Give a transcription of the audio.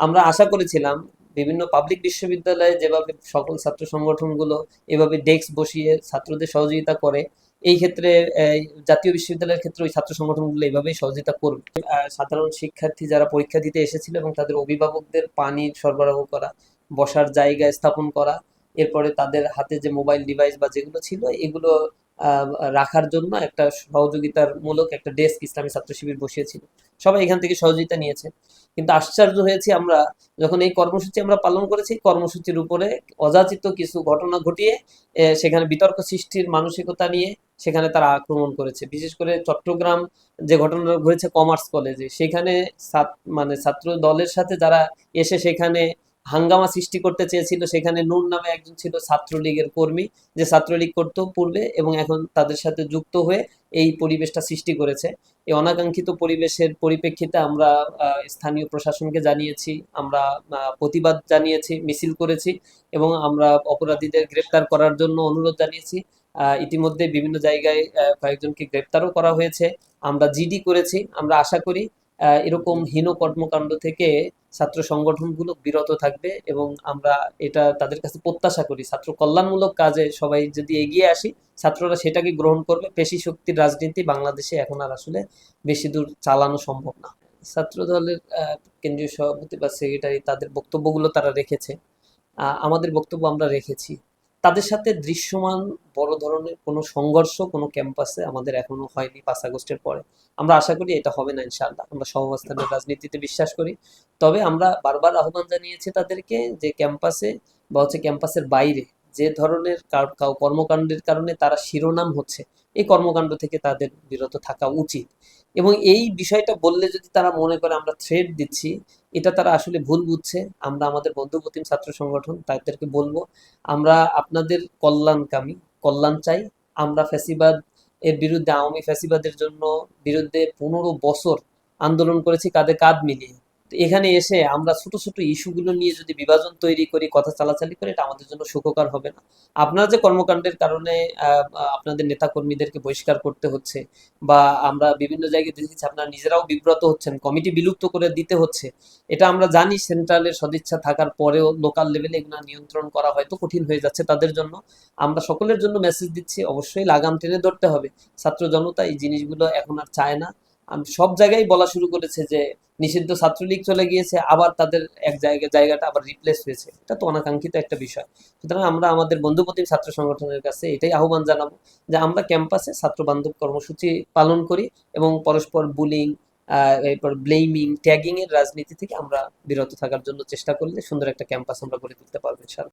আমরা আশা করেছিলাম বিভিন্ন পাবলিক বিশ্ববিদ্যালয়ে যেভাবে সকল ছাত্র সংগঠনগুলো এভাবে ডেস্ক বসিয়ে ছাত্রদের সহযোগিতা করে, এই ক্ষেত্রে জাতীয় বিশ্ববিদ্যালয়ের ক্ষেত্রে ওই ছাত্র সংগঠনগুলো এইভাবেই সহযোগিতা করবে। সাধারণ শিক্ষার্থী যারা পরীক্ষা দিতে এসেছিল এবং তাদের অভিভাবকদের পানি সরবরাহ করা, বসার জায়গা স্থাপন করা, এরপরে তাদের হাতে যে মোবাইল ডিভাইস বা যেগুলো ছিল এগুলো আহ, রাখার জন্য একটা সহযোগিতার মূলক একটা ডেস্ক ইসলামী ছাত্র শিবির বসিয়েছিল। সবাই এখান থেকে সহযোগিতা নিয়েছে। কিন্তু আশ্চর্য হয়েছি আমরা যখন এই কর্মসূচি আমরা পালন করেছি, কর্মসূচির উপরে অযাচিত কিছু ঘটনা ঘটিয়ে সেখানে বিতর্ক সৃষ্টির মানসিকতা নিয়ে সেখানে তারা আক্রমণ করেছে। বিশেষ করে চট্টগ্রাম যে ঘটনাটা ঘটেছে কমার্স কলেজে, সেখানে মানে ছাত্র দলের সাথে যারা এসে সেখানে হাঙ্গামা সৃষ্টি করতে চেয়েছিল, সেখানে নূর নামে একজন ছিল ছাত্রলীগের কর্মী, যে ছাত্রলীগ করতো পূর্বে এবং এখন তাদের সাথে যুক্ত হয়ে এই পরিবেশটা সৃষ্টি করেছে। এই অনাকাঙ্ক্ষিত পরিবেশের পরিপ্রেক্ষিতে আমরা স্থানীয় প্রশাসনকে জানিয়েছি, আমরা প্রতিবাদ জানিয়েছি, মিছিল করেছি এবং আমরা অপরাধীদের গ্রেপ্তার করার জন্য অনুরোধ জানিয়েছি। ইতিমধ্যে বিভিন্ন জায়গায় কয়েকজনকে গ্রেপ্তারও করা হয়েছে। আমরা জিডি করেছি। আমরা আশা করি এরকম হীন কর্মকাণ্ড থেকে ছাত্র সংগঠনগুলো বিরত থাকবে এবং আমরা এটা তাদের কাছে প্রত্যাশা করি, ছাত্র কল্যাণমূলক কাজে সবাই যদি এগিয়ে আসি, ছাত্ররা সেটাকে গ্রহণ করবে। পেশি শক্তির রাজনীতি বাংলাদেশে এখন আর আসলে বেশি দূর চালানো সম্ভব না। ছাত্র দলের কেন্দ্রীয় সভাপতি বা সেক্রেটারি তাদের বক্তব্যগুলো তারা রেখেছে, আমাদের বক্তব্য আমরা রেখেছি। তাদের সাথে দৃশ্যমান বড় ধরনের কোনো সংঘর্ষ কোনো ক্যাম্পাসে আমাদের এখনো হয়নি 5 আগস্টের পরে। আমরা আশা করি এটা হবে না ইনশাআল্লাহ। আমরা সহাবস্থানের রাজনীতিতে বিশ্বাস করি। তবে আমরা বারবার আহ্বান জানিয়েছি তাদেরকে যে ক্যাম্পাসে বা হচ্ছে ক্যাম্পাসের বাইরে যে ধরনের কর্মকাণ্ডের কারণে তারা শিরোনাম হচ্ছে, এই কর্মকাণ্ড থেকে তাদের বিরত থাকা উচিত। এবং এই বিষয়টা বললে যদি তারা মনে করে আমরা থ্রেট দিচ্ছি, এটা তারা আসলে ভুল বুঝছে। আমরা আমাদের বন্ধুপ্রতিম ছাত্র সংগঠন তাদেরকে বলবো, আমরা আপনাদের কল্যাণকামী, কল্যাণ চাই। আমরা ফ্যাসিবাদ এর বিরুদ্ধে, আওয়ামী ফ্যাসিবাদের জন্য বিরুদ্ধে 15 বছর আন্দোলন করেছি কাঁধে কাঁধ মিলিয়ে। তো এখানে এসে আমরা ছোট ছোট ইস্যুগুলো নিয়ে যদি বিভাজন তৈরি করি, কথা চালাচালি করি, এটা আমাদের জন্য সুখকর হবে না। আপনার যে কর্মকাণ্ডের কারণে আপনাদের নেতা কর্মীদেরকে বহিষ্কার করতে হচ্ছে বা আমরা বিভিন্ন জায়গায় দেখেছি আপনারা নিজেরাও বিব্রত হচ্ছেন, কমিটি বিলুপ্ত করে দিতে হচ্ছে, এটা আমরা জানি। সেন্ট্রালের সদিচ্ছা থাকার পরেও লোকাল লেভেলে এগুলো নিয়ন্ত্রণ করা হয়তো কঠিন হয়ে যাচ্ছে তাদের জন্য। আমরা সকলের জন্য মেসেজ দিচ্ছি, অবশ্যই লাগাম টেনে ধরতে হবে। ছাত্র জনতা এই জিনিসগুলো এখন আর চায় না। আমি সব জায়গায় বলা শুরু করেছে যে নিষিদ্ধ ছাত্রলীগ চলে গিয়েছে, আবার তাদের এক জায়গাটা আবার রিপ্লেস হয়েছে। এটা তো অনাকাঙ্ক্ষিত একটা বিষয়। সুতরাং আমরা আমাদের বন্ধুপ্রতিম ছাত্র সংগঠনের কাছে এটাই আহ্বান জানাবো যে আমরা ক্যাম্পাসে ছাত্র বান্ধব কর্মসূচি পালন করি এবং পরস্পর বুলিং, এরপর ব্লেমিং, ট্যাগিং এর রাজনীতি থেকে আমরা বিরত থাকার জন্য চেষ্টা করলে সুন্দর একটা ক্যাম্পাস আমরা গড়ে তুলতে পারবো ইনশাআল্লাহ।